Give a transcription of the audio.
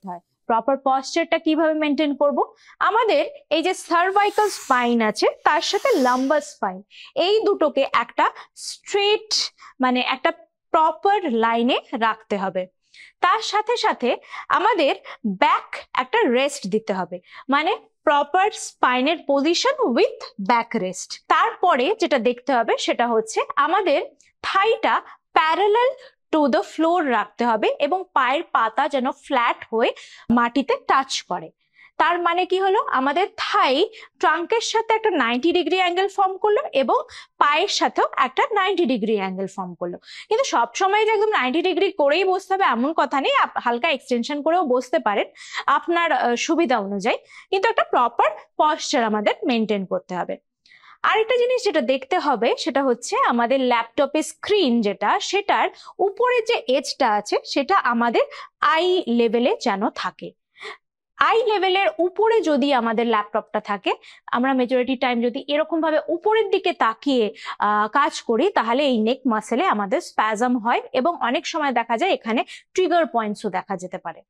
করতে হয়। প্রপার পশ্চারটা কিভাবে মেনটেন করব? আমাদের এই যে সার্ভাইকাল স্পাইন আছে তার সাথে লাম্বার স্পাইন, এই দুটোকে একটা স্ট্রেট মানে একটা প্রপার লাইনে রাখতে হবে। তার সাথে সাথে আমাদের ব্যাক একটা রেস্ট দিতে হবে, মানে প্রপার স্পাইনের পজিশন উইথ ব্যাক রেস্ট। তারপরে যেটা দেখতে হবে সেটা হচ্ছে আমাদের থাইটা প্যারালাল টু দ্য ফ্লোর রাখতে হবে এবং পায়ের পাতা যেন ফ্ল্যাট হয়ে মাটিতে টাচ করে। তার মানে কি হলো, আমাদের থাই ট্রাঙ্কের সাথে একটা 90 ডিগ্রি অ্যাঙ্গেল ফর্ম করলো এবং পায়ের সাথেও একটা 90 ডিগ্রি অ্যাঙ্গেল ফর্ম করলো। কিন্তু সবসময় যে একদম 90 ডিগ্রি করেই বসতে হবে এমন কথা নেই, হালকা এক্সটেনশন করেও বসতে পারেন আপনার সুবিধা অনুযায়ী, কিন্তু একটা প্রপার পশ্চার আমাদের মেনটেন করতে হবে। আরেকটা জিনিস যেটা দেখতে হবে সেটা হচ্ছে আমাদের ল্যাপটপের স্ক্রিন যেটা, সেটার উপরে যে এজটা আছে সেটা আমাদের আই লেভেলে যেন থাকে। আই লেভেলের উপরে যদি আমাদের ল্যাপটপটা থাকে, আমরা মেজরিটি টাইম যদি এরকম ভাবে উপরের দিকে তাকিয়ে কাজ করি তাহলে এই নেক মাসেলে আমাদের স্প্যাজম হয় এবং অনেক সময় দেখা যায় এখানে ট্রিগার পয়েন্টসও দেখা যেতে পারে।